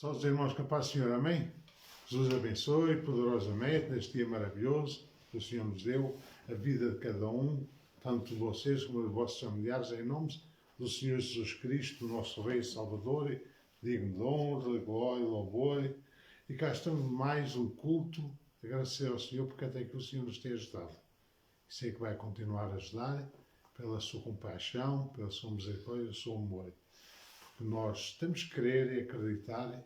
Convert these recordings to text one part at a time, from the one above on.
Só os irmãos que a paz do Senhor, amém? Jesus abençoe poderosamente neste dia maravilhoso que o Senhor nos deu, a vida de cada um, tanto de vocês como de vossos familiares, em nome do Senhor Jesus Cristo, nosso Rei e Salvador, digno de honra, de glória, de louvor. E cá estamos mais um culto, agradecer ao Senhor porque até que o Senhor nos tem ajudado. E sei que vai continuar a ajudar pela sua compaixão, pela sua misericórdia, pelo seu amor. Porque nós temos que crer e acreditar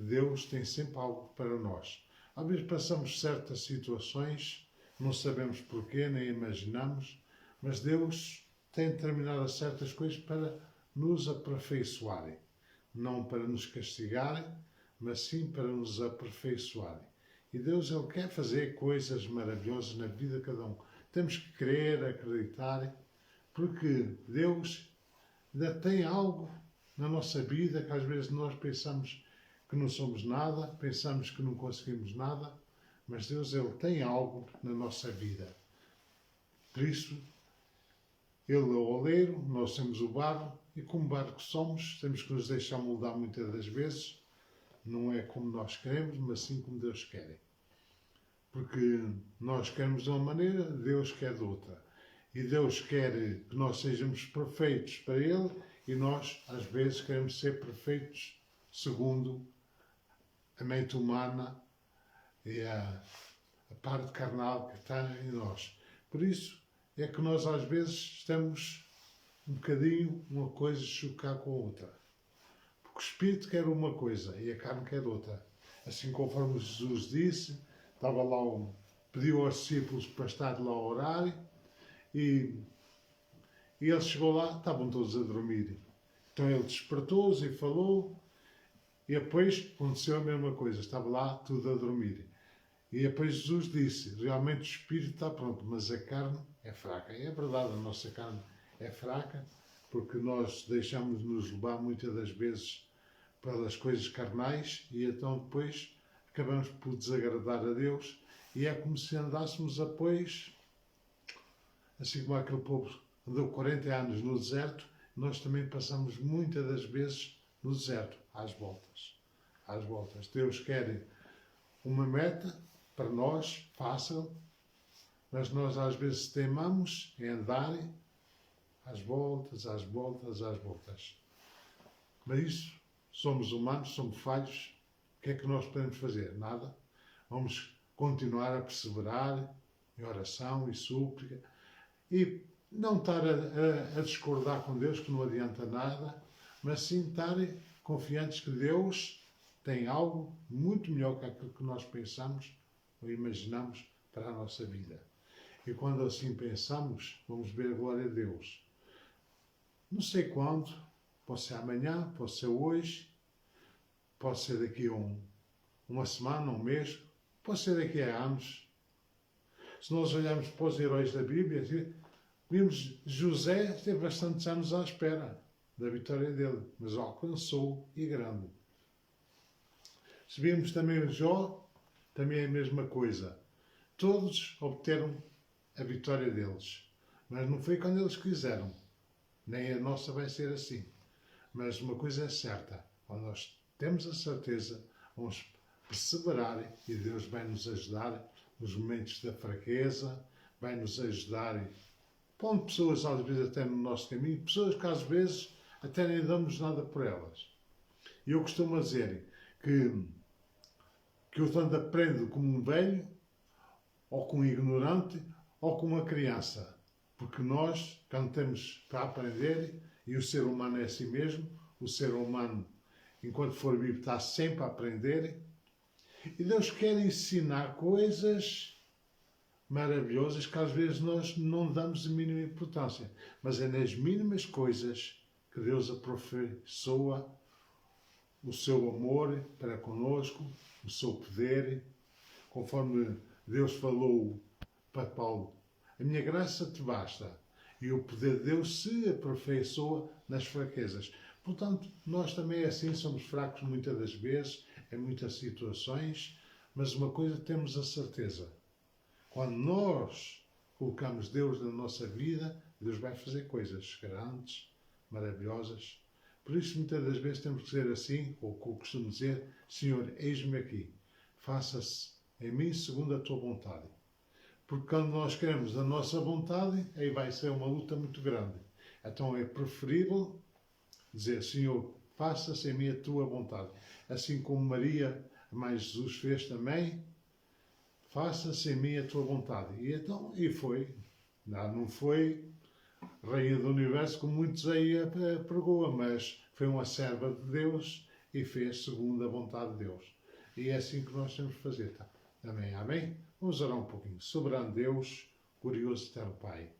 que Deus tem sempre algo para nós. Às vezes passamos certas situações, não sabemos porquê, nem imaginamos, mas Deus tem determinado certas coisas para nos aperfeiçoarem. Não para nos castigarem, mas sim para nos aperfeiçoarem. E Deus, Ele quer fazer coisas maravilhosas na vida de cada um. Temos que crer, acreditar, porque Deus ainda tem algo na nossa vida que às vezes nós pensamos que não somos nada, pensamos que não conseguimos nada, mas Deus, Ele tem algo na nossa vida. Por isso, Ele é o oleiro, nós somos o barro, e como barro que somos, temos que nos deixar moldar muitas das vezes, não é como nós queremos, mas sim como Deus quer. Porque nós queremos de uma maneira, Deus quer de outra. E Deus quer que nós sejamos perfeitos para Ele, e nós, às vezes, queremos ser perfeitos segundo a mente humana e a parte carnal que está em nós. Por isso é que nós, às vezes, estamos um bocadinho uma coisa a chocar com a outra. Porque o Espírito quer uma coisa e a carne quer outra. Assim conforme Jesus disse, estava lá, pediu aos discípulos para estar lá a orar, e ele chegou lá, estavam todos a dormir. Então ele despertou-os e falou, e depois aconteceu a mesma coisa, estava lá tudo a dormir. E depois Jesus disse, realmente o espírito está pronto, mas a carne é fraca. E é verdade, a nossa carne é fraca, porque nós deixamos-nos levar muitas das vezes pelas coisas carnais, e então depois acabamos por desagradar a Deus, e é como se andássemos depois, assim como aquele povo andou 40 anos no deserto, nós também passamos muitas das vezes no deserto, às voltas. Às voltas. Deus quer uma meta para nós, fácil, mas nós às vezes teimamos em andar às voltas, às voltas, às voltas. Mas isso, somos humanos, somos falhos, o que é que nós podemos fazer? Nada. Vamos continuar a perseverar em oração e súplica, e não estar a discordar com Deus, que não adianta nada, mas sim estar confiantes que Deus tem algo muito melhor que aquilo que nós pensamos ou imaginamos para a nossa vida. E quando assim pensamos, vamos ver a glória de Deus. Não sei quando, pode ser amanhã, pode ser hoje, pode ser daqui a uma semana, um mês, pode ser daqui a anos. Se nós olharmos para os heróis da Bíblia, vimos José esteve bastantes anos à espera da vitória dele, mas alcançou e grande. Se virmos também o Jó, também é a mesma coisa. Todos obteram a vitória deles, mas não foi quando eles quiseram. Nem a nossa vai ser assim. Mas uma coisa é certa, quando nós temos a certeza, vamos perseverar e Deus vai nos ajudar nos momentos da fraqueza, vai nos ajudar pondo pessoas às vezes até no nosso caminho, pessoas que às vezes até nem damos nada por elas. E eu costumo dizer que eu tanto aprendo como um velho, ou com um ignorante, ou com uma criança. Porque nós, quando temos para aprender, e o ser humano é assim mesmo, o ser humano, enquanto for vivo, está sempre a aprender, e Deus quer ensinar coisas maravilhosas que às vezes nós não damos a mínima importância. Mas é nas mínimas coisas que Deus aperfeiçoa o seu amor para conosco, o seu poder, conforme Deus falou para Paulo. A minha graça te basta, e o poder de Deus se aperfeiçoa nas fraquezas. Portanto, nós também assim somos fracos muitas das vezes, em muitas situações, mas uma coisa temos a certeza. Quando nós colocamos Deus na nossa vida, Deus vai fazer coisas grandes, maravilhosas. Por Por isso, muitas das vezes temos que dizer assim, ou como costumo dizer, Senhor, eis-me aqui, faça-se em mim segundo a tua vontade. Porque quando nós queremos a nossa vontade, aí vai ser uma luta muito grande. Então é preferível dizer, Senhor, faça-se em mim a tua vontade. Assim como Maria, a mãe de Jesus, fez também, faça-se em mim a tua vontade. E foi. Não foi rainha do universo, como muitos aí pregou, mas foi uma serva de Deus e fez segundo a vontade de Deus. E é assim que nós temos que fazer. Tá? Amém, amém? Vamos orar um pouquinho. Soberano Deus, glorioso eterno Pai,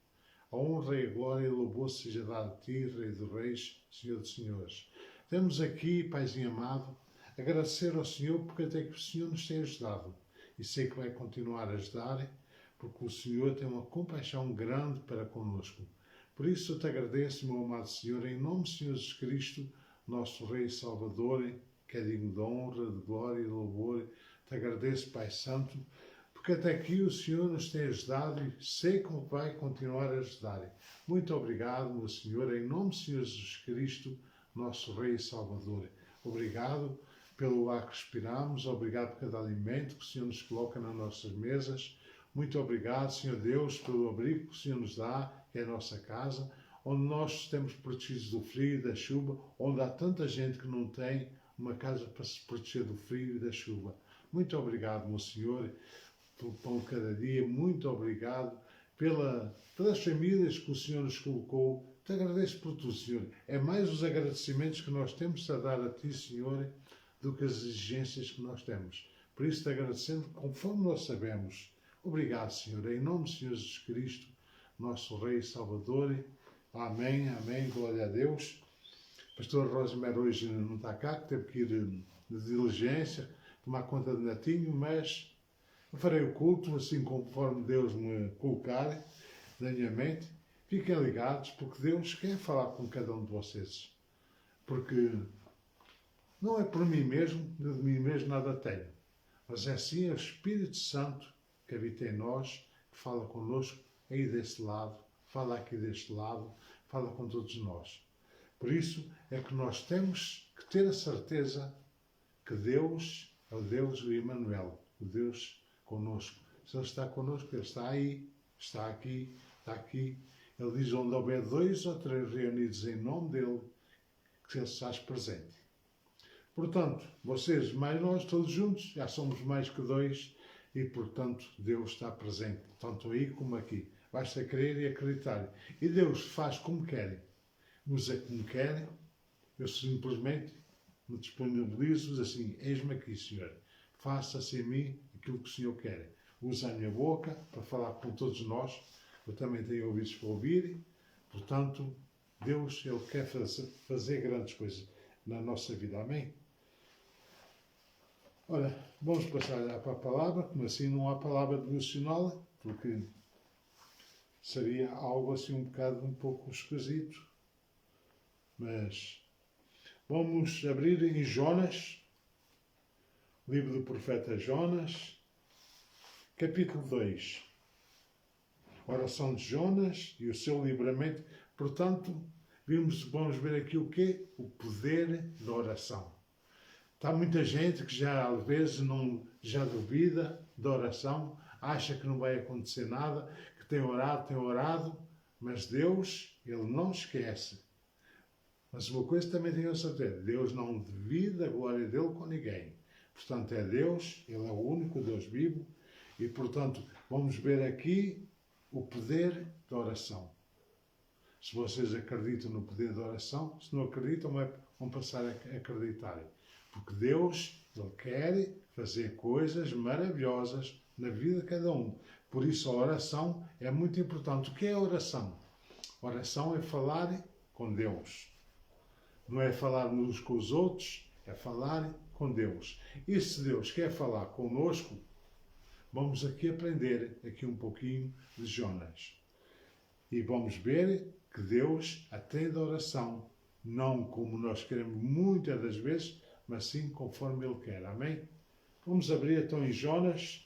a honra e a glória e o louvor seja dado a Ti, Rei dos Reis, Senhor dos Senhores. Temos aqui, Paizinho amado, agradecer ao Senhor porque até que o Senhor nos tem ajudado. E sei que vai continuar a ajudar, porque o Senhor tem uma compaixão grande para conosco. Por isso eu te agradeço, meu amado Senhor, em nome do Senhor Jesus Cristo, nosso Rei e Salvador, que é digno de honra, de glória e de louvor. Te agradeço, Pai Santo, porque até aqui o Senhor nos tem ajudado e sei como vai continuar a ajudar. Muito obrigado, meu Senhor, em nome do Senhor Jesus Cristo, nosso Rei e Salvador. Obrigado pelo ar que respiramos, obrigado por cada alimento que o Senhor nos coloca nas nossas mesas. Muito obrigado, Senhor Deus, pelo abrigo que o Senhor nos dá, que é a nossa casa, onde nós estamos protegidos do frio e da chuva, onde há tanta gente que não tem uma casa para se proteger do frio e da chuva. Muito obrigado, meu Senhor, pelo pão de cada dia. Muito obrigado pelas famílias que o Senhor nos colocou. Te agradeço por tudo, Senhor. É mais os agradecimentos que nós temos a dar a Ti, Senhor, do que as exigências que nós temos. Por isso, te agradecendo conforme nós sabemos. Obrigado, Senhor. Em nome do Senhor Jesus Cristo, nosso Rei e Salvador. Amém, amém. Glória a Deus. Pastor Rosemary hoje não está cá, que teve que ir de diligência, tomar conta de netinho, mas eu farei o culto assim conforme Deus me colocar na minha mente. Fiquem ligados, porque Deus quer falar com cada um de vocês. Porque não é por mim mesmo, de mim mesmo nada tenho. Mas é sim o Espírito Santo que habita em nós, que fala connosco aí deste lado, fala aqui deste lado, fala com todos nós. Por isso é que nós temos que ter a certeza que Deus é o Deus do Emmanuel, o Deus conosco. Se Ele está conosco, Ele está aí, está aqui, está aqui. Ele diz, onde houver 2 ou 3 reunidos em nome dEle, que Ele se faz presente. Portanto, vocês, mais nós, todos juntos, já somos mais que 2 e, portanto, Deus está presente, tanto aí como aqui. Basta crer e acreditar. E Deus faz como quer, usa como quer. Eu simplesmente me disponibilizo assim, eis-me aqui, Senhor. Faça-se em mim aquilo que o Senhor quer. Usa a minha boca para falar com todos nós. Eu também tenho ouvidos para ouvir. Portanto, Deus, Ele quer fazer grandes coisas na nossa vida. Amém? Ora, vamos passar já para a palavra, como assim não há palavra devocional, porque seria algo assim um pouco esquisito. Mas vamos abrir em Jonas, livro do profeta Jonas, capítulo 2. Oração de Jonas e o seu livramento. Portanto, vamos ver aqui o quê? O poder da oração. Está muita gente que já às vezes já duvida da oração, acha que não vai acontecer nada, que tem orado, mas Deus, Ele não esquece. Mas uma coisa também tenho a certeza, Deus não divide a glória dEle com ninguém. Portanto, é Deus, Ele é o único Deus vivo, e portanto, vamos ver aqui o poder da oração. Se vocês acreditam no poder da oração, se não acreditam, vão passar a acreditar. Porque Deus, Ele quer fazer coisas maravilhosas na vida de cada um. Por isso a oração é muito importante. O que é a oração? A oração é falar com Deus. Não é falar uns com os outros, é falar com Deus. E se Deus quer falar conosco, vamos aqui aprender um pouquinho de Jonas. E vamos ver que Deus atende a oração, não como nós queremos muitas das vezes, mas sim conforme Ele quer. Amém? Vamos abrir então em Jonas,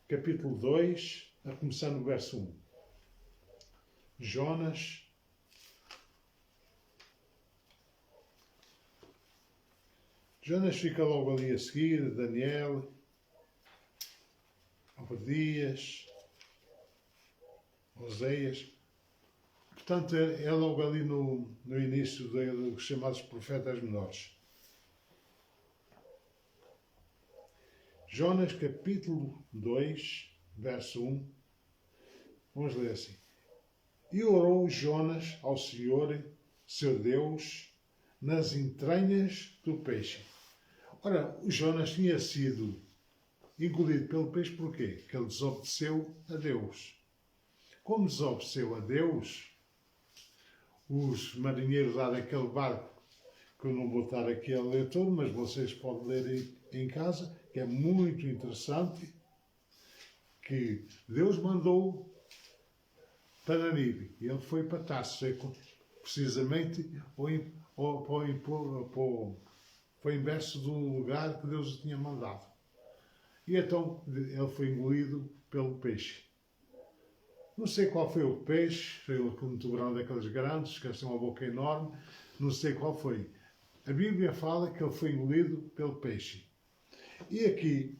capítulo 2, a começar no verso 1. Jonas, Jonas fica logo ali a seguir, Daniel, Obadias, Oseias. Portanto, é logo ali no início dos chamados profetas menores. Jonas, capítulo 2, verso 1. Vamos ler assim. E orou Jonas ao Senhor, seu Deus, nas entranhas do peixe. Ora, o Jonas tinha sido engolido pelo peixe porquê? Porque ele desobedeceu a Deus. Como desobedeceu a Deus, os marinheiros lá daquele barco, que eu não vou estar aqui a ler todo, mas vocês podem ler em casa, que é muito interessante, que Deus mandou para Nínive e ele foi para Tarso, precisamente foi inverso do lugar que Deus tinha mandado. E então ele foi engolido pelo peixe. Não sei qual foi o peixe, foi um tubarão daqueles grandes, que tem uma boca enorme, não sei qual foi. A Bíblia fala que ele foi engolido pelo peixe. E aqui,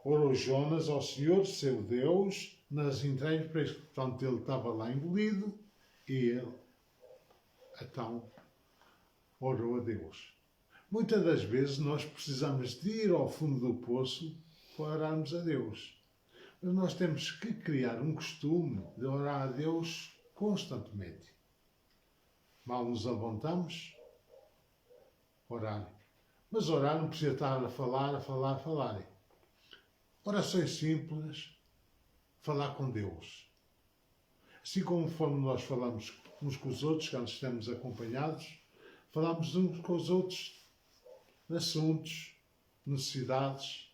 orou Jonas ao Senhor, seu Deus, nas entranhas do peixe. Portanto, ele estava lá engolido e ele, então, orou a Deus. Muitas das vezes nós precisamos de ir ao fundo do poço para orarmos a Deus. Mas nós temos que criar um costume de orar a Deus constantemente. Mal nos levantamos, orar. Mas orar não precisa estar a falar. Orações simples, falar com Deus. Assim conforme nós falamos uns com os outros, quando estamos acompanhados, falamos uns com os outros de assuntos, necessidades.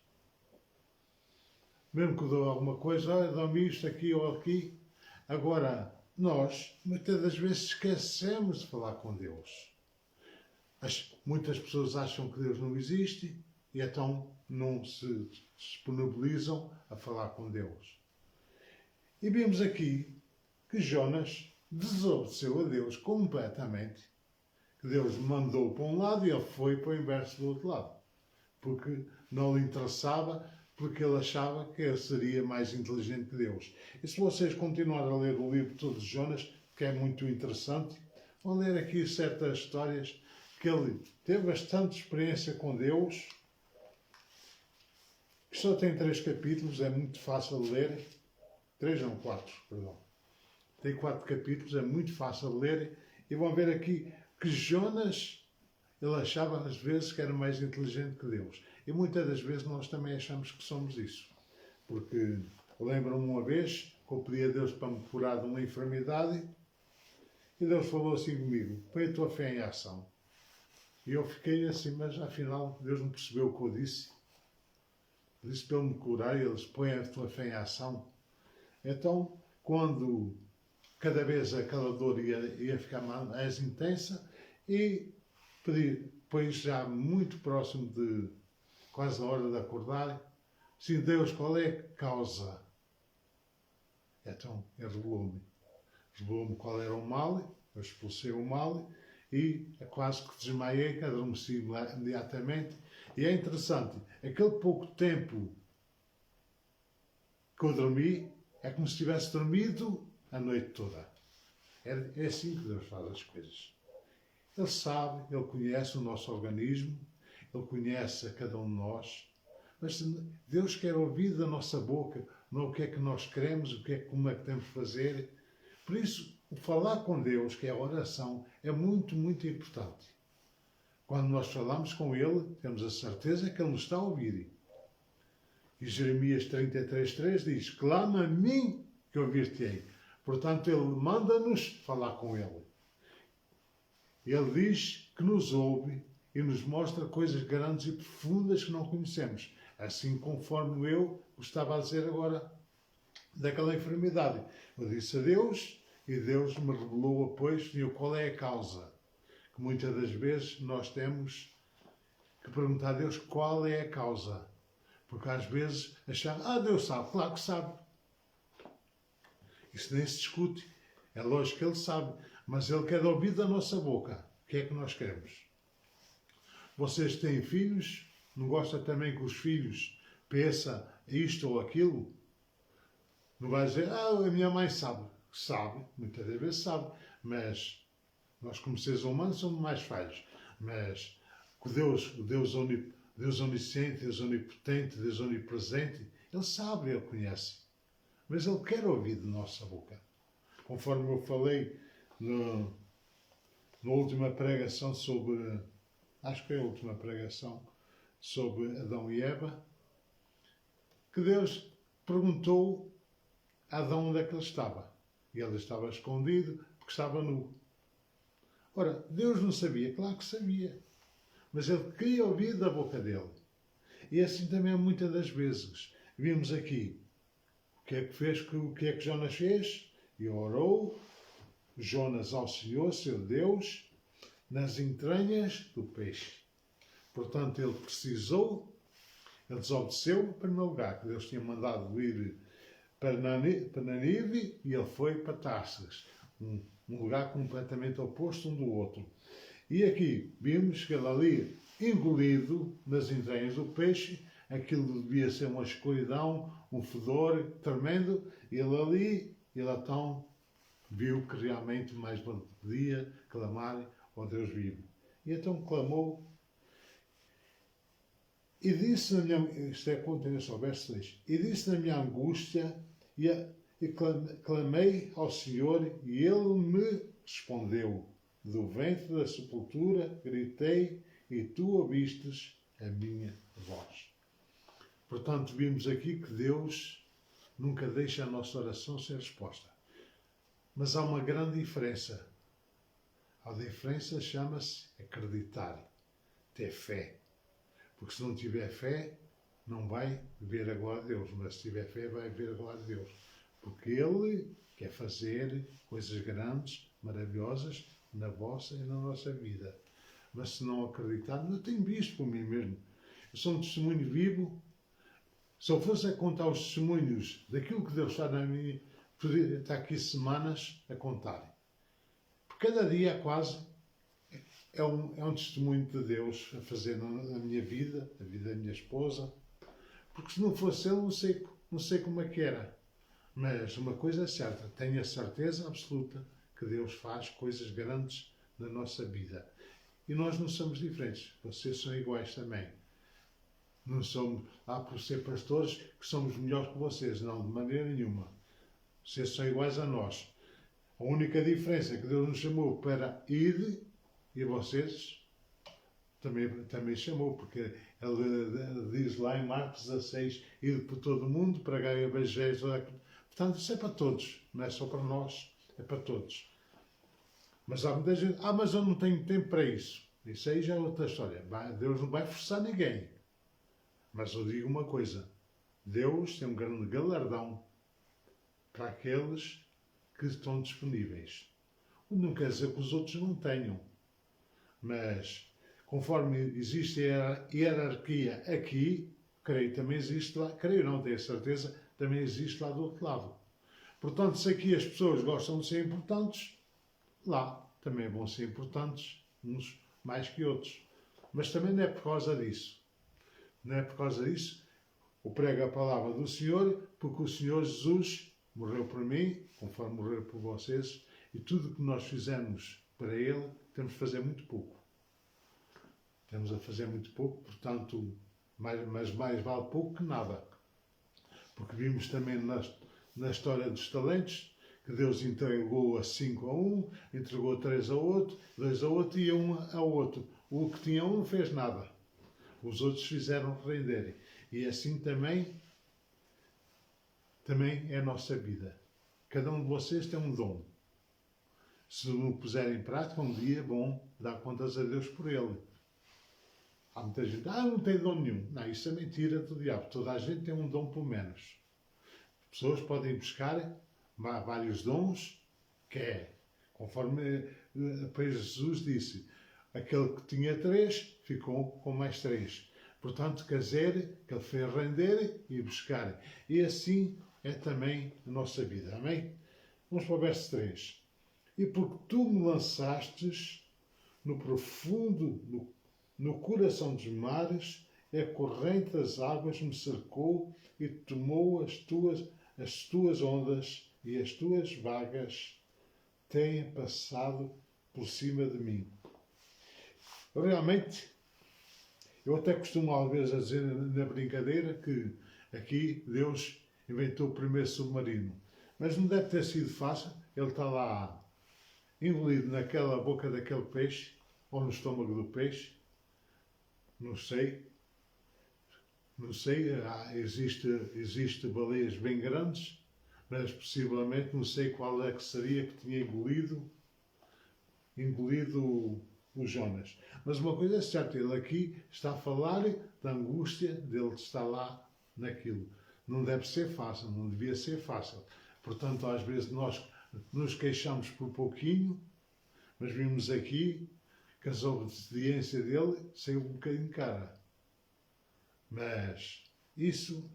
Mesmo que dou alguma coisa, olha, dá-me isto aqui ou aqui. Agora, nós, muitas das vezes, esquecemos de falar com Deus. Muitas pessoas acham que Deus não existe e então não se disponibilizam a falar com Deus. E vimos aqui que Jonas desobedeceu a Deus completamente. Que Deus mandou para um lado e ele foi para o inverso do outro lado. Porque não lhe interessava, porque ele achava que ele seria mais inteligente que Deus. E se vocês continuarem a ler o livro todo de Jonas, que é muito interessante, vão ler aqui certas histórias que ele teve bastante experiência com Deus, que só tem 3 capítulos, é muito fácil de ler. 3 não, 4, perdão. Tem 4 capítulos, é muito fácil de ler. E vão ver aqui que Jonas, ele achava às vezes que era mais inteligente que Deus. E muitas das vezes nós também achamos que somos isso. Porque lembro-me uma vez que eu pedi a Deus para me curar de uma enfermidade e Deus falou assim comigo, põe a tua fé em ação. E eu fiquei assim, mas afinal Deus não percebeu o que eu disse. Eu disse para ele me curar e ele disse, põe a tua fé em ação. Então, quando cada vez aquela dor ia ficar mais intensa e depois já muito próximo de quase a hora de acordar, sim, Deus, qual é a causa? Então, ele revelou-me qual era o mal, eu expulsei o mal e quase que desmaiei, adormeci imediatamente. E é interessante, aquele pouco tempo que eu dormi, é como se tivesse dormido a noite toda. É assim que Deus faz as coisas. Ele sabe, Ele conhece o nosso organismo, Ele conhece a cada um de nós, mas Deus quer ouvir da nossa boca o que é que nós queremos, como é que temos de fazer. Por isso, o falar com Deus, que é a oração, é muito, muito importante. Quando nós falamos com Ele, temos a certeza que Ele nos está a ouvir. E Jeremias 33:3 diz, clama a mim que eu ouvir-te-ei. Portanto, Ele manda-nos falar com Ele. Ele diz que nos ouve e nos mostra coisas grandes e profundas que não conhecemos. Assim conforme eu estava a dizer agora daquela enfermidade. Eu disse a Deus e Deus me revelou depois qual é a causa. Que muitas das vezes nós temos que perguntar a Deus qual é a causa. Porque às vezes achamos, Deus sabe, claro que sabe. Isso nem se discute. É lógico que Ele sabe, mas Ele quer ouvir da nossa boca. O que é que nós queremos? Vocês têm filhos? Não gosta também que os filhos pensem isto ou aquilo? Não vai dizer, a minha mãe sabe. Sabe, muitas vezes sabe, mas nós como seres humanos somos mais falhos. Mas o Deus onisciente, Deus onipotente, Deus onipresente, Ele sabe, Ele conhece. Mas Ele quer ouvir de nossa boca. Conforme eu falei na última pregação sobre, acho que é a última pregação, sobre Adão e Eva, que Deus perguntou a Adão onde é que ele estava. E ele estava escondido porque estava nu. Ora, Deus não sabia? Claro que sabia. Mas ele queria ouvir da boca dele. E assim também muitas das vezes. Vimos aqui o que é que Jonas fez? E orou Jonas ao Senhor, seu Deus, nas entranhas do peixe. Portanto, ele desobedeceu em primeiro lugar, que Deus tinha mandado ir para Nínive e ele foi para Tarsis, um lugar completamente oposto um do outro. E aqui vimos que ele ali, engolido nas entranhas do peixe, aquilo devia ser uma escuridão, um fedor tremendo, e ele então viu que realmente mais podia clamar ao Deus vivo. E então clamou e disse na minha... Isto é continuação, verso 6. E disse na minha angústia e clamei ao Senhor e Ele me respondeu. Do ventre da sepultura gritei e tu ouvistes a minha voz. Portanto, vimos aqui que Deus nunca deixa a nossa oração sem resposta. Mas há uma grande diferença. A diferença chama-se acreditar, ter fé. Porque se não tiver fé, não vai ver a glória de Deus. Mas se tiver fé, vai ver a glória de Deus. Porque Ele quer fazer coisas grandes, maravilhosas, na vossa e na nossa vida. Mas se não acreditar, eu tenho visto por mim mesmo. Eu sou um testemunho vivo. Se eu fosse a contar os testemunhos daquilo que Deus está na minha, poderia estar aqui semanas a contar. Por cada dia quase é um testemunho de Deus a fazer na minha vida, a vida da minha esposa. Porque se não fosse Ele, não sei como é que era. Mas uma coisa é certa, tenho a certeza absoluta que Deus faz coisas grandes na nossa vida. E nós não somos diferentes. Vocês são iguais também. Não somos, por ser pastores, que somos melhores que vocês. Não, de maneira nenhuma. Vocês são iguais a nós. A única diferença é que Deus nos chamou para ir e vocês também chamou, porque Ele diz lá em Marcos 16, ir por todo o mundo, pregar o Evangelho. Portanto, isso é para todos. Não é só para nós, é para todos. Mas há muita gente, mas eu não tenho tempo para isso. Isso aí já é outra história. Deus não vai forçar ninguém. Mas eu digo uma coisa. Deus tem um grande galardão para aqueles que estão disponíveis. Não quer dizer que os outros não tenham. Mas, conforme existe a hierarquia aqui, creio também existe lá, creio não, tenho a certeza, também existe lá do outro lado. Portanto, se aqui as pessoas gostam de ser importantes, lá também vão ser importantes, uns mais que outros. Mas também não é por causa disso. Não é por causa disso. Eu prego a palavra do Senhor, porque o Senhor Jesus morreu por mim, conforme morreu por vocês, e tudo que nós fizemos para Ele, temos de fazer muito pouco. Temos a fazer muito pouco, portanto, mas mais vale pouco que nada. Porque vimos também na história dos talentos, que Deus entregou a 5 a um, entregou 3 a outro, 2 a outro e 1 a outro. O que tinha um não fez nada. Os outros fizeram renderem. E assim também é a nossa vida. Cada um de vocês tem um dom. Se não o puserem em prática, um dia vão dar contas a Deus por ele. Há muita gente, não tem dom nenhum. Não, isso é mentira do diabo. Toda a gente tem um dom pelo menos. As pessoas podem buscar vários dons, que é, conforme depois Jesus disse, aquele que tinha 3 ficou com mais 3. Portanto, quer dizer que ele fez render e buscar. E assim é também a nossa vida. Amém? Vamos para o verso 3. E porque tu me lançastes no profundo no coração dos mares, a corrente das águas me cercou e tomou as tuas ondas e as tuas vagas têm passado por cima de mim. Realmente, eu até costumo às vezes a dizer na brincadeira que aqui Deus inventou o primeiro submarino. Mas não deve ter sido fácil. Ele está lá engolido naquela boca daquele peixe, ou no estômago do peixe. Não sei. Não sei. Existe baleias bem grandes, mas possivelmente não sei qual é que seria que tinha engolido o Jonas. Mas uma coisa é certa, ele aqui está a falar da angústia dele estar lá naquilo. Não deve ser fácil, não devia ser fácil. Portanto, às vezes nós nos queixamos por pouquinho, mas vimos aqui que a desobediência dele saiu um bocadinho cara. Mas isso,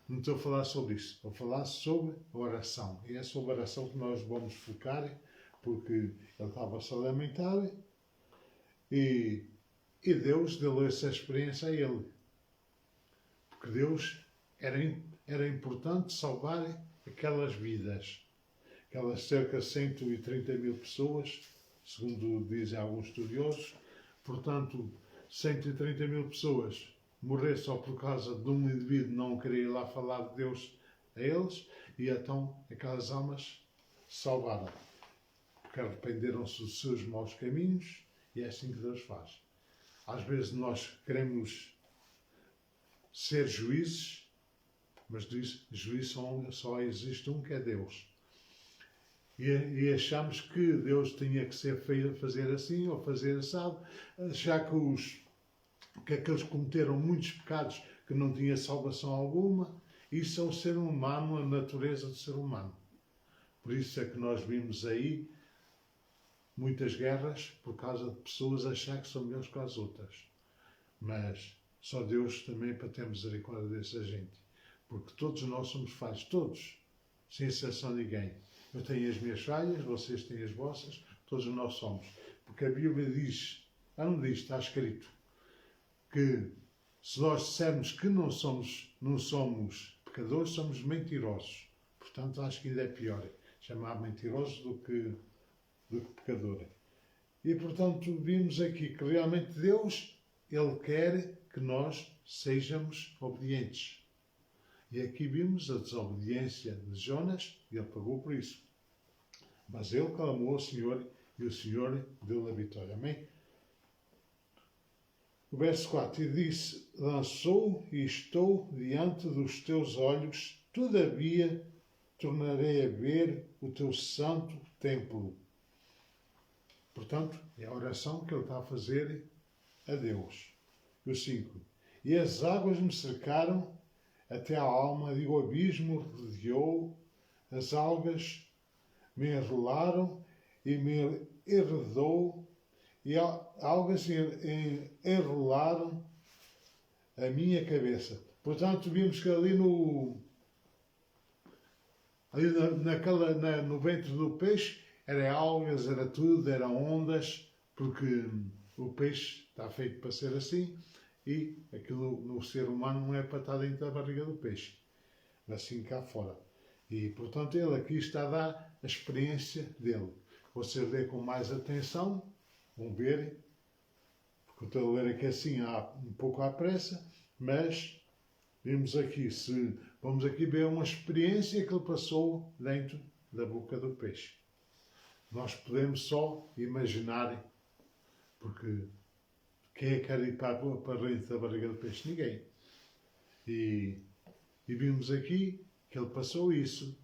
não estou a falar sobre isso, estou a falar sobre a oração. E é sobre a oração que nós vamos focar, porque ele estava-se a lamentar e Deus deu essa experiência a ele. Porque Deus era importante salvar aquelas vidas. Aquelas cerca de 130 mil pessoas, segundo dizem alguns estudiosos. Portanto, 130 mil pessoas morrer só por causa de um indivíduo não querer ir lá falar de Deus a eles, e então aquelas almas salvaram. Porque arrependeram-se dos seus maus caminhos, e é assim que Deus faz. Às vezes nós queremos ser juízes, mas juiz só existe um, que é Deus. E achamos que Deus tinha que ser fazer assim ou fazer assado, já que aqueles que cometeram muitos pecados que não tinha salvação alguma. Isso é o ser humano, a natureza do ser humano. Por isso é que nós vimos aí muitas guerras por causa de pessoas achar que são melhores que as outras. Mas só Deus também para ter misericórdia dessa gente. Porque todos nós somos falhos, todos, sem exceção de ninguém. Eu tenho as minhas falhas, vocês têm as vossas, todos nós somos. Porque a Bíblia diz, não diz, está escrito, que se nós dissermos que não somos pecadores, somos mentirosos. Portanto, acho que ainda é pior chamar mentirosos do que pecador. E, portanto, vimos aqui que realmente Deus, Ele quer que nós sejamos obedientes. E aqui vimos a desobediência de Jonas, e ele pagou por isso. Mas ele clamou ao Senhor, e o Senhor deu-lhe a vitória. Amém? O verso 4, e disse, lançou e estou diante dos teus olhos, todavia tornarei a ver o teu santo templo. Portanto, é a oração que ele está a fazer a Deus. E o 5, e as águas me cercaram até a alma, e o abismo rodeou, as algas me enrolaram e me enredou, e algas enrolaram a minha cabeça. Portanto, vimos que ali no ventre do peixe era algas, era tudo, eram ondas, porque o peixe está feito para ser assim, e aquilo no ser humano não é para estar dentro da barriga do peixe, mas assim cá fora. E, portanto, ele aqui está a dar a experiência dele. Vocês lê com mais atenção, vão ver, porque eu estou a ler aqui assim um pouco à pressa, mas vimos aqui, vamos aqui ver uma experiência que ele passou dentro da boca do peixe. Nós podemos só imaginar, porque quem é que quer ir para dentro da barriga do peixe? Ninguém. E vimos aqui que ele passou isso,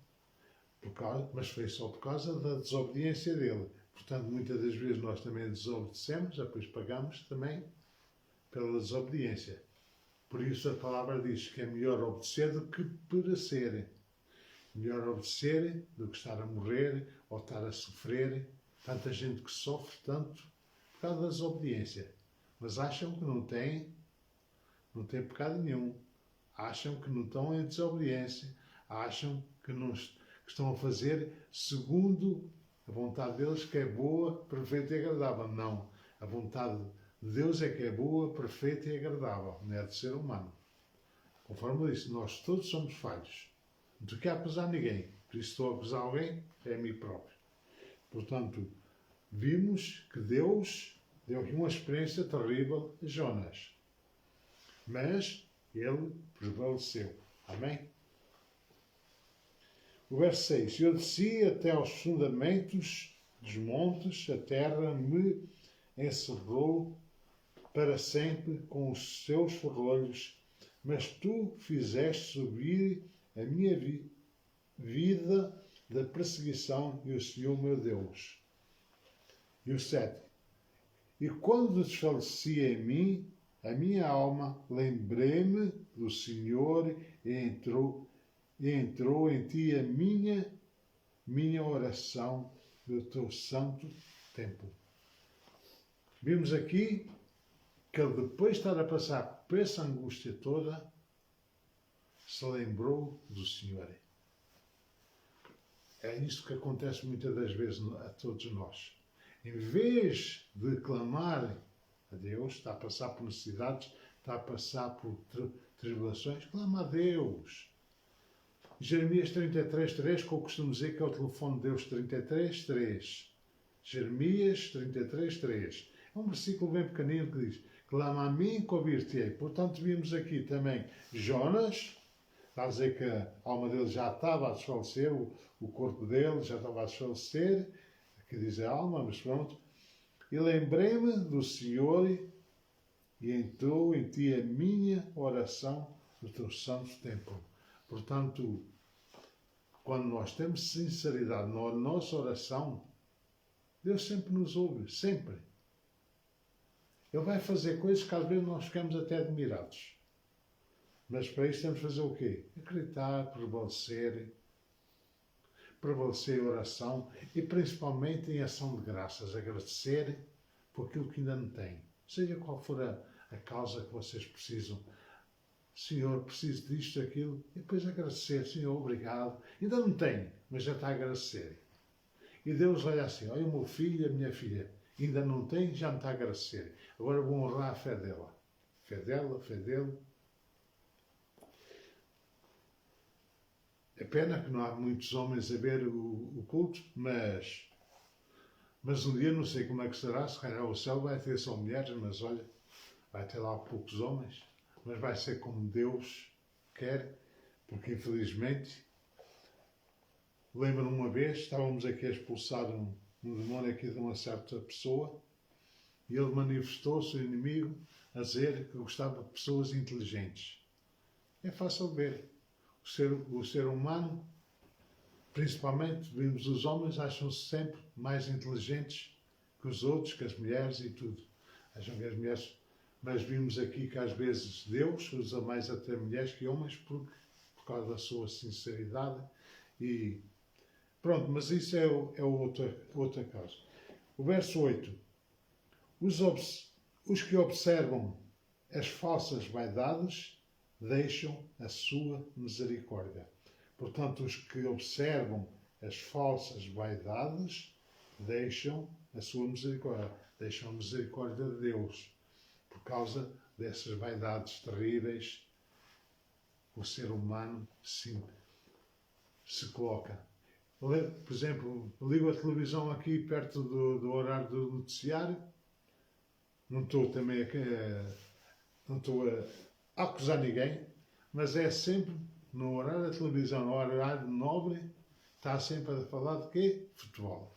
mas foi só por causa da desobediência dele. Portanto, muitas das vezes nós também desobedecemos, depois pagamos também pela desobediência. Por isso a palavra diz que é melhor obedecer do que perecer. Melhor obedecer do que estar a morrer ou estar a sofrer. Tanta gente que sofre tanto por causa da desobediência. Mas acham que não têm pecado nenhum. Acham que não estão em desobediência. Acham que estão a fazer segundo a vontade deles, que é boa, perfeita e agradável. Não. A vontade de Deus é que é boa, perfeita e agradável, não é de ser humano. Conforme eu disse, nós todos somos falhos. Não te quero acusar ninguém. Por isso, estou a acusar alguém, é a mim próprio. Portanto, vimos que Deus deu aqui uma experiência terrível a Jonas. Mas ele prevaleceu. Amém? O verso 6. Eu desci até aos fundamentos dos montes, a terra me encerrou para sempre com os seus ferrolhos, mas tu fizeste subir a minha vida da perseguição e o Senhor meu Deus. E o 7. E quando desfaleci em mim, a minha alma, lembrei-me do Senhor e entrou em ti a minha oração do teu santo templo. Vimos aqui que ele, depois de estar a passar por essa angústia toda, se lembrou do Senhor. É isso que acontece muitas das vezes a todos nós. Em vez de clamar a Deus, está a passar por necessidades, está a passar por tribulações, clama a Deus. Jeremias 33:3, que eu costumo dizer que é o telefone de Deus 33:3. Jeremias 33:3. É um versículo bem pequenino que diz: clama a mim que ouvir-te-ei. Portanto, vimos aqui também Jonas, está a dizer que a alma dele já estava a desfalecer, o corpo dele já estava a desfalecer, aqui diz a alma, mas pronto. E lembrei-me do Senhor e entrou em ti a minha oração do teu santo templo. Portanto, quando nós temos sinceridade na nossa oração, Deus sempre nos ouve, sempre. Ele vai fazer coisas que às vezes nós ficamos até admirados. Mas para isso temos de fazer o quê? Acreditar, prevalecer em oração e principalmente em ação de graças, agradecer por aquilo que ainda não têm. Seja qual for a causa que vocês precisam. Senhor, preciso disto, aquilo, e depois agradecer. Senhor, obrigado. Ainda não tenho, mas já está a agradecer. E Deus olha assim: olha, o meu filho, a minha filha, ainda não tem, já me está a agradecer. Agora vou honrar a fé dela. Fé dela, fé dele. É pena que não há muitos homens a ver o culto, mas um dia não sei como é que será, se calhar o céu vai ter só mulheres, mas olha, vai ter lá poucos homens, mas vai ser como Deus quer, porque infelizmente, lembro-me uma vez, estávamos aqui a expulsar um demónio aqui de uma certa pessoa, e ele manifestou-se, o inimigo, a dizer que gostava de pessoas inteligentes. É fácil ver. O ser humano, principalmente, vimos os homens, acham-se sempre mais inteligentes que os outros, que as mulheres e tudo. Acham que as mulheres... Mas vimos aqui que às vezes Deus usa mais até mulheres que homens por causa da sua sinceridade. E pronto, mas isso é outra causa. O verso 8. Os que observam as falsas vaidades deixam a sua misericórdia. Portanto, os que observam as falsas vaidades deixam a sua misericórdia. Deixam a misericórdia de Deus. Por causa dessas vaidades terríveis, o ser humano se coloca. Por exemplo, ligo a televisão aqui perto do horário do noticiário. Não estou também a acusar ninguém, mas é sempre no horário da televisão, no horário nobre, está sempre a falar de quê? Futebol.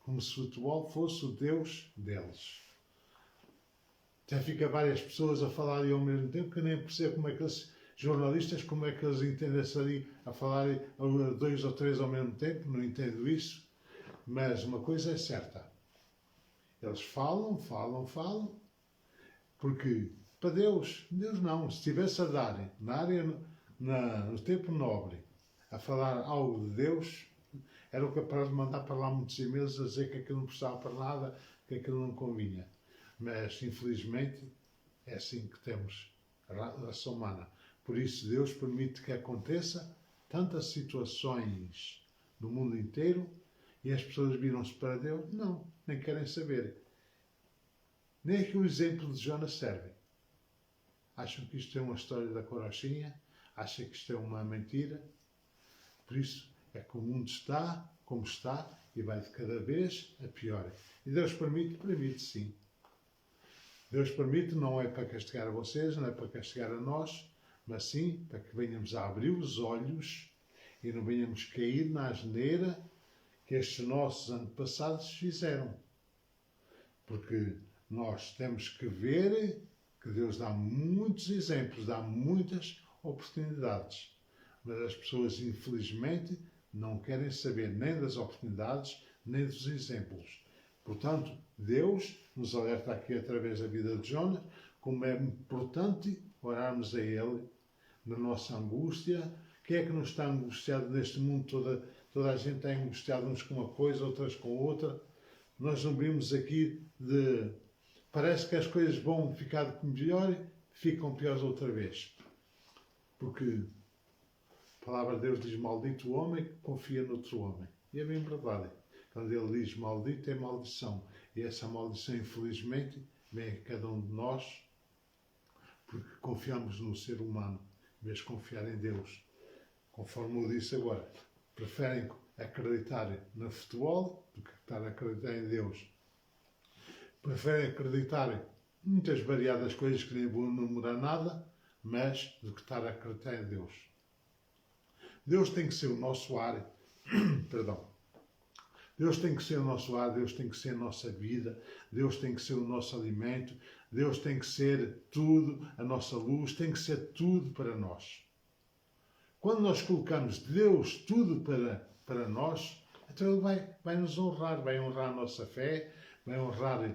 Como se futebol fosse o Deus deles. Já fica várias pessoas a falar ao mesmo tempo, que nem percebo como é que os jornalistas, como é que eles entendem-se ali a falar a 2 ou 3 ao mesmo tempo, não entendo isso, mas uma coisa é certa. Eles falam, porque para Deus não. Se estivesse a dar na área, no tempo nobre, a falar algo de Deus, era capaz de mandar para lá muitos e-mails a dizer que aquilo não prestava para nada, que aquilo não convinha. Mas, infelizmente, é assim que temos a raça humana. Por isso, Deus permite que aconteça tantas situações no mundo inteiro e as pessoas viram-se para Deus? Não, nem querem saber. Nem que o exemplo de Jonas serve. Acham que isto é uma história da carochinha? Acham que isto é uma mentira? Por isso é que o mundo está como está e vai de cada vez a pior. E Deus permite? Permite, sim. Deus permite, não é para castigar a vocês, não é para castigar a nós, mas sim para que venhamos a abrir os olhos e não venhamos cair na asneira que estes nossos antepassados fizeram. Porque nós temos que ver que Deus dá muitos exemplos, dá muitas oportunidades. Mas as pessoas, infelizmente, não querem saber nem das oportunidades, nem dos exemplos. Portanto, Deus nos alerta aqui através da vida de Jonas, como é importante orarmos a Ele na nossa angústia. Quem é que não está angustiado neste mundo? Toda a gente está angustiada uns com uma coisa, outras com outra. Nós não vimos aqui de... Parece que as coisas vão ficar melhor, ficam piores outra vez. Porque a palavra de Deus diz: maldito o homem que confia noutro homem. E é bem verdade. Quando ele diz maldito, é maldição. E essa maldição, infelizmente, vem a cada um de nós, porque confiamos no ser humano, em vez de confiar em Deus. Conforme eu disse agora, preferem acreditar no futebol do que estar a acreditar em Deus. Preferem acreditar em muitas variadas coisas que nem vou enumerar nada, mas do que estar a acreditar em Deus. Deus tem que ser o nosso ar, perdão. Deus tem que ser o nosso ar, Deus tem que ser a nossa vida, Deus tem que ser o nosso alimento, Deus tem que ser tudo, a nossa luz, tem que ser tudo para nós. Quando nós colocamos Deus tudo para nós, então Ele vai nos honrar, vai honrar a nossa fé, vai honrar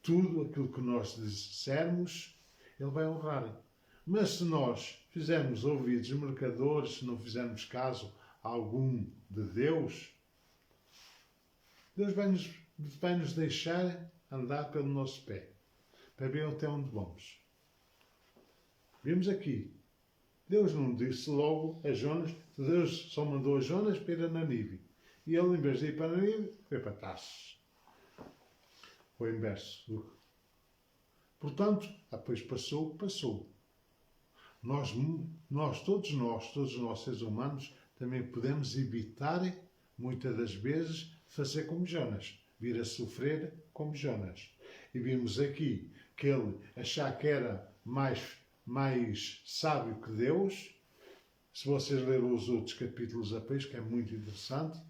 tudo aquilo que nós dissermos, Ele vai honrar. Mas se nós fizermos ouvidos mercadores, se não fizermos caso algum de Deus, Deus vai nos deixar andar pelo nosso pé, para ver até onde vamos. Vimos aqui, Deus não disse logo a Jonas, Deus só mandou a Jonas para ir a Nanive. E ele, em vez de ir para Nanive, foi para Tarsis. Foi o inverso. Portanto, depois passou. Todos nós seres humanos, também podemos evitar, muitas das vezes, fazer como Jonas, vir a sofrer como Jonas. E vimos aqui que ele achava que era mais sábio que Deus. Se vocês lerem os outros capítulos depois, que é muito interessante,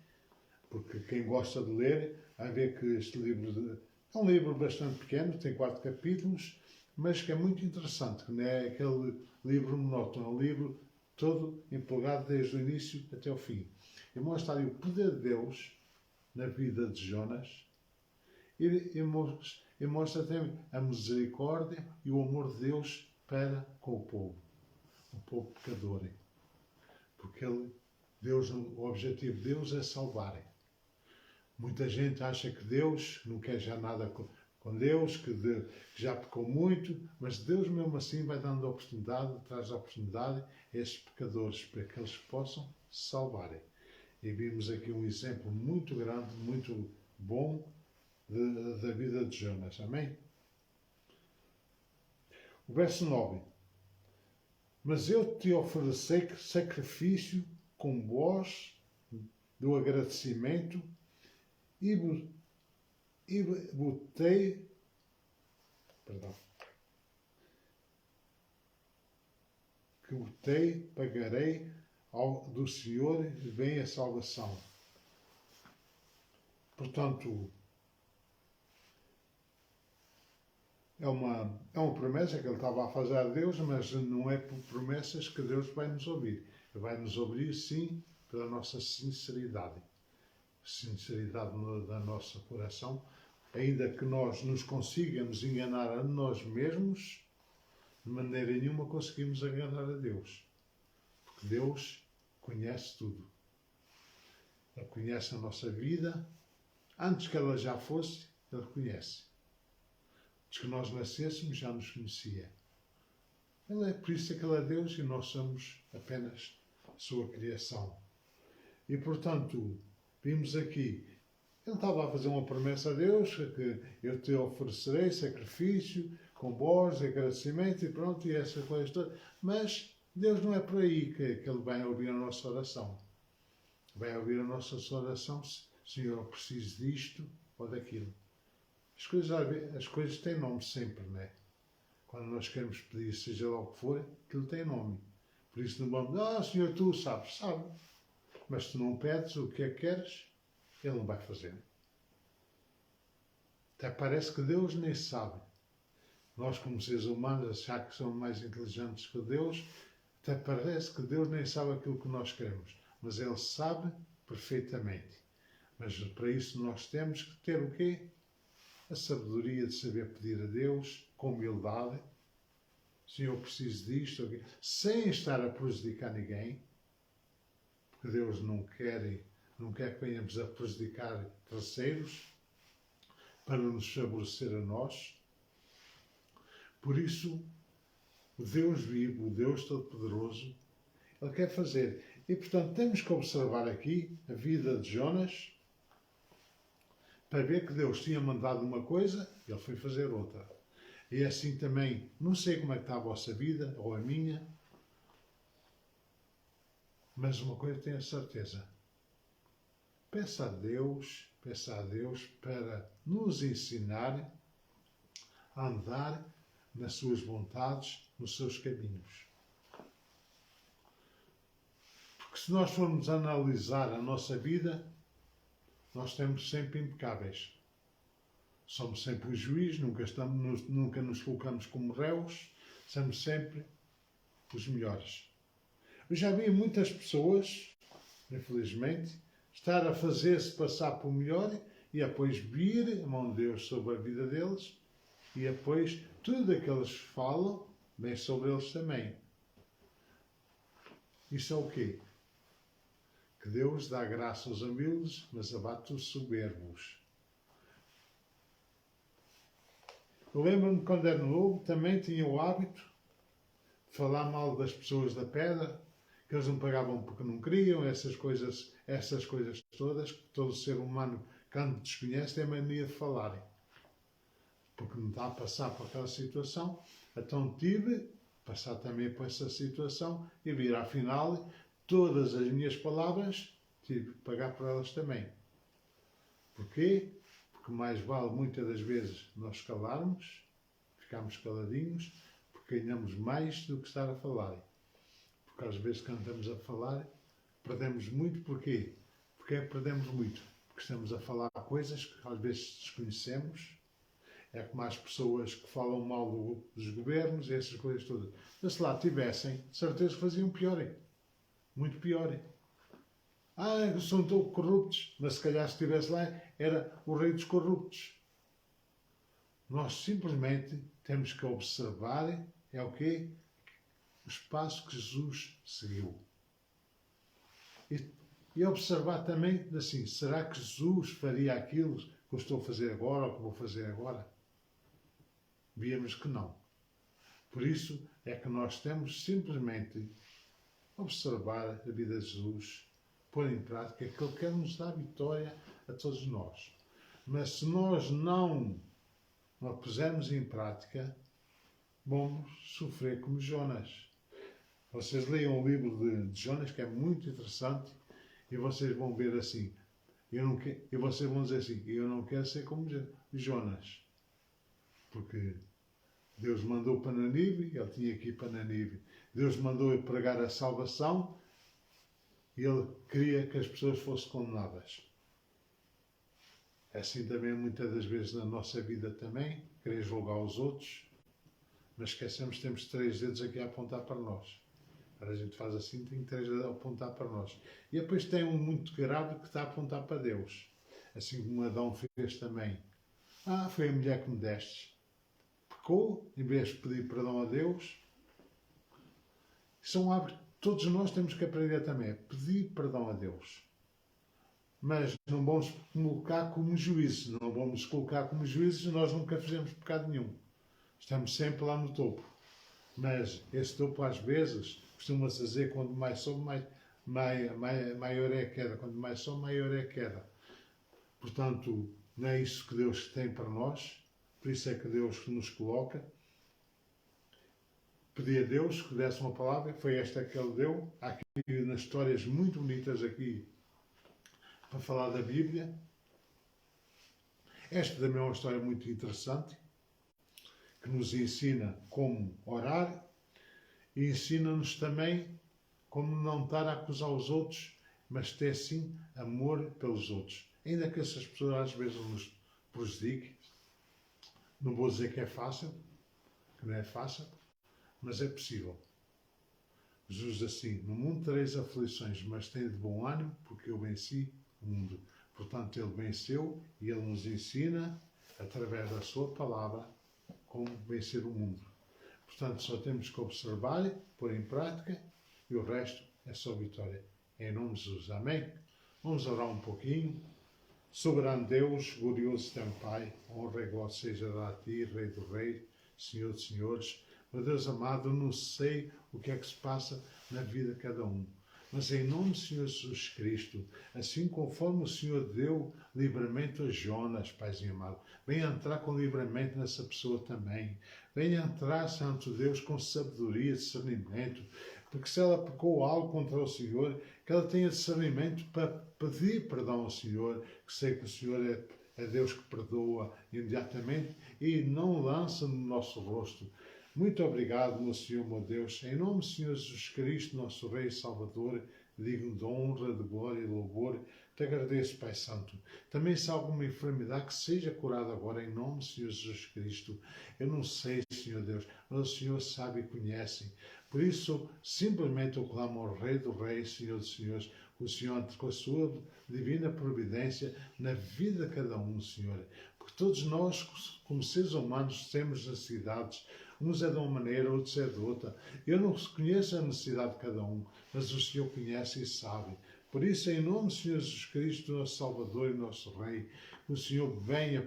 porque quem gosta de ler, vai ver que este livro é um livro bastante pequeno, tem 4 capítulos, mas que é muito interessante, que não é aquele livro monótono, é um livro todo empolgado desde o início até o fim. E mostra ali o poder de Deus na vida de Jonas e mostra também a misericórdia e o amor de Deus para com o povo pecador. Porque o objetivo de Deus é salvar. Muita gente acha que Deus não quer já nada com Deus, que já pecou muito, mas Deus mesmo assim vai dando oportunidade, traz oportunidade a estes pecadores para que eles possam se salvarem. E vimos aqui um exemplo muito grande, muito bom da vida de Jonas. Amém? O verso 9. Mas eu te ofereci sacrifício com voz do agradecimento e botei, pagarei do Senhor e vem a salvação. Portanto, é uma promessa que ele estava a fazer a Deus, mas não é por promessas que Deus vai nos ouvir. Ele vai nos ouvir, sim, pela nossa sinceridade. Sinceridade da nosso coração. Ainda que nós nos consigamos enganar a nós mesmos, de maneira nenhuma conseguimos enganar a Deus. Porque Deus conhece tudo. Ele conhece a nossa vida. Antes que ela já fosse, Ele conhece. Antes que nós nascêssemos, já nos conhecia. Por isso é que Ele é Deus e nós somos apenas Sua criação. E, portanto, vimos aqui, Ele estava a fazer uma promessa a Deus, que eu te oferecerei sacrifício, com voz, agradecimento e pronto, e essa coisa toda. Mas Deus não é por aí que Ele vai ouvir a nossa oração. Vai ouvir a nossa oração, Senhor, eu preciso disto ou daquilo. As coisas têm nome sempre, não é? Quando nós queremos pedir, seja lá o que for, aquilo tem nome. Por isso não vamos, Senhor, tu sabes, sabe. Mas se tu não pedes o que é que queres, Ele não vai fazer. Até parece que Deus nem sabe. Nós, como seres humanos, achar que somos mais inteligentes que Deus, até parece que Deus nem sabe aquilo que nós queremos. Mas Ele sabe perfeitamente. Mas para isso nós temos que ter o quê? A sabedoria de saber pedir a Deus com humildade. Senhor, eu preciso disto, aqui, sem estar a prejudicar ninguém. Porque Deus não quer que venhamos a prejudicar terceiros para nos favorecer a nós. Por isso, o Deus vivo, o Deus Todo-Poderoso, Ele quer fazer. E, portanto, temos que observar aqui a vida de Jonas para ver que Deus tinha mandado uma coisa e Ele foi fazer outra. E assim também, não sei como é que está a vossa vida, ou a minha, mas uma coisa tenho a certeza. Peça a Deus para nos ensinar a andar nas suas vontades, nos seus caminhos. Porque se nós formos analisar a nossa vida, nós estamos sempre impecáveis. Somos sempre o juiz, nunca nos colocamos como réus, somos sempre os melhores. Eu já vi muitas pessoas, infelizmente, estar a fazer-se passar por melhor e depois vir a mão de Deus sobre a vida deles e depois tudo o que eles falam vem sobre eles também. Isso é o quê? Que Deus dá graça aos humildes, mas abate os soberbos. Eu lembro-me quando era novo, também tinha o hábito de falar mal das pessoas da pedra, que eles não pagavam porque não queriam, essas coisas todas, que todo ser humano, quando desconhece, tem a mania de falarem. Porque não está a passar por aquela situação. Então tive de passar também por essa situação e vir, afinal, todas as minhas palavras, tive que pagar por elas também. Porquê? Porque mais vale, muitas das vezes, nós calarmos, ficarmos caladinhos, porque ganhamos mais do que estar a falar. Porque às vezes, quando estamos a falar, perdemos muito. Porquê? Porque perdemos muito. Porque estamos a falar coisas que às vezes desconhecemos. É como as pessoas que falam mal dos governos e essas coisas todas. Mas se lá tivessem, de certeza faziam pior. Muito pior. São tão corruptos. Mas se calhar se estivesse lá, era o rei dos corruptos. Nós simplesmente temos que observar, é o quê? O espaço que Jesus seguiu. E observar também, assim, será que Jesus faria aquilo que eu estou a fazer agora ou que vou fazer agora? Víamos que não. Por isso é que nós temos simplesmente observar a vida de Jesus, pôr em prática aquilo que Ele nos dá vitória a todos nós. Mas se nós não a pusermos em prática, vamos sofrer como Jonas. Vocês leiam o livro de Jonas, que é muito interessante, e vocês vão ver assim, e vocês vão dizer assim, eu não quero ser como Jonas, porque Deus mandou para Nanive, ele tinha que ir para Nanive. Deus mandou pregar a salvação e ele queria que as pessoas fossem condenadas. É assim também muitas das vezes na nossa vida também, querer julgar os outros, mas esquecemos que temos 3 dedos aqui a apontar para nós. Agora a gente faz assim, tem 3 dedos a apontar para nós. E depois tem um muito grave que está a apontar para Deus. Assim como Adão fez também. Foi a mulher que me deste. Pecou, em vez de pedir perdão a Deus. São hábitos que todos nós temos que aprender também, a pedir perdão a Deus. Mas não vamos colocar como juízes. Não vamos colocar como juízes, nós nunca fizemos pecado nenhum. Estamos sempre lá no topo. Mas esse topo, às vezes, costuma-se dizer, quanto mais sobe, maior é a queda. Quanto mais sobe, maior é a queda. Portanto, não é isso que Deus tem para nós. Por isso é que Deus nos coloca. Pedi a Deus que desse uma palavra, foi esta que Ele deu. Há aqui nas histórias muito bonitas aqui para falar da Bíblia. Esta também é uma história muito interessante, que nos ensina como orar e ensina-nos também como não estar a acusar os outros, mas ter sim amor pelos outros. Ainda que essas pessoas às vezes nos prejudiquem, não vou dizer que é fácil, que não é fácil, mas é possível. Jesus assim, no mundo tereis aflições, mas tem de bom ânimo, porque eu venci o mundo. Portanto, Ele venceu e Ele nos ensina, através da sua palavra, como vencer o mundo. Portanto, só temos que observar, pôr em prática, e o resto é só vitória. Em nome de Jesus. Amém? Vamos orar um pouquinho. Soberano Deus, glorioso teu Pai, honra e glória seja dada a Ti, Rei do Rei, Senhor de Senhores. Meu Deus amado, eu não sei o que é que se passa na vida de cada um. Mas em nome do Senhor Jesus Cristo, assim conforme o Senhor deu livramento a Jonas, Paizinho amado, venha entrar com livramento nessa pessoa também. Venha entrar, Santo Deus, com sabedoria, discernimento, porque se ela pecou algo contra o Senhor, que ela tenha discernimento para pedir perdão ao Senhor, que sei que o Senhor é Deus que perdoa imediatamente e não lança no nosso rosto. Muito obrigado, meu Senhor, meu Deus. Em nome do Senhor Jesus Cristo, nosso Rei e Salvador, digno de honra, de glória e louvor, te agradeço, Pai Santo. Também se há alguma enfermidade que seja curada agora, em nome do Senhor Jesus Cristo. Eu não sei, Senhor Deus, mas o Senhor sabe e conhece. Por isso, simplesmente eu clamo ao Rei do Rei, Senhor dos Senhores, o Senhor, com a sua divina providência na vida de cada um, Senhor. Porque todos nós, como seres humanos, temos necessidades. Uns é de uma maneira, outros é de outra. Eu não conheço a necessidade de cada um, mas o Senhor conhece e sabe. Por isso, em nome do Senhor Jesus Cristo, nosso Salvador e nosso Rei, que o Senhor venha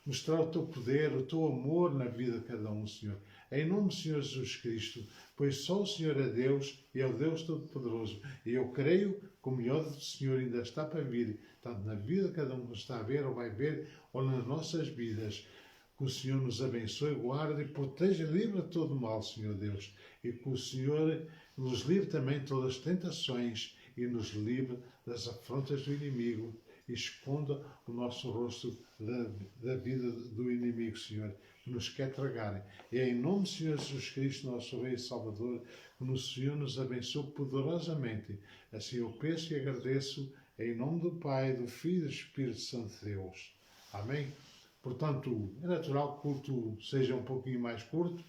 mostrar o teu poder, o teu amor na vida de cada um, Senhor. Em nome do Senhor Jesus Cristo, pois só o Senhor é Deus e é o Deus Todo-Poderoso. E eu creio que o melhor do Senhor ainda está para vir, tanto na vida de cada um que está a ver ou vai ver, ou nas nossas vidas. Que o Senhor nos abençoe, guarde e proteja, livre de todo mal, Senhor Deus. E que o Senhor nos livre também de todas as tentações e nos livre das afrontas do inimigo e esconda o nosso rosto da vida do inimigo, Senhor, que nos quer tragar. E é em nome do Senhor Jesus Cristo, nosso Rei e Salvador, que o Senhor nos abençoe poderosamente. Assim eu peço e agradeço em nome do Pai, do Filho e do Espírito Santo de Deus. Amém? Portanto, é natural que o culto seja um pouquinho mais curto,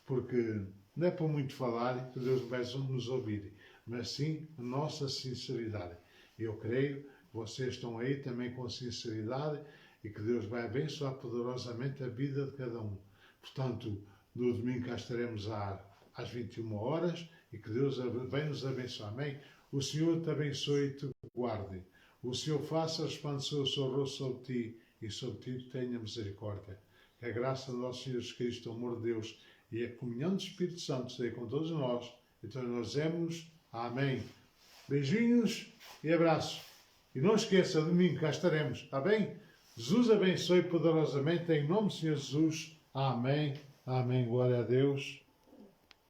porque não é para muito falar que Deus vai nos ouvir, mas sim a nossa sinceridade. Eu creio que vocês estão aí também com sinceridade e que Deus vai abençoar poderosamente a vida de cada um. Portanto, no domingo cá estaremos às 21 horas e que Deus venha nos abençoar. Amém? O Senhor te abençoe e te guarde. O Senhor faça resplandecer o seu rosto sobre ti e sobre ti tenha misericórdia. Que a graça do nosso Senhor Jesus Cristo, o amor de Deus e a comunhão do Espírito Santo esteja com todos nós. Então nós dizemos amém. Beijinhos e abraços. E não esqueça, domingo cá estaremos, está bem? Jesus abençoe poderosamente em nome do Senhor Jesus. Amém. Amém. Glória a Deus.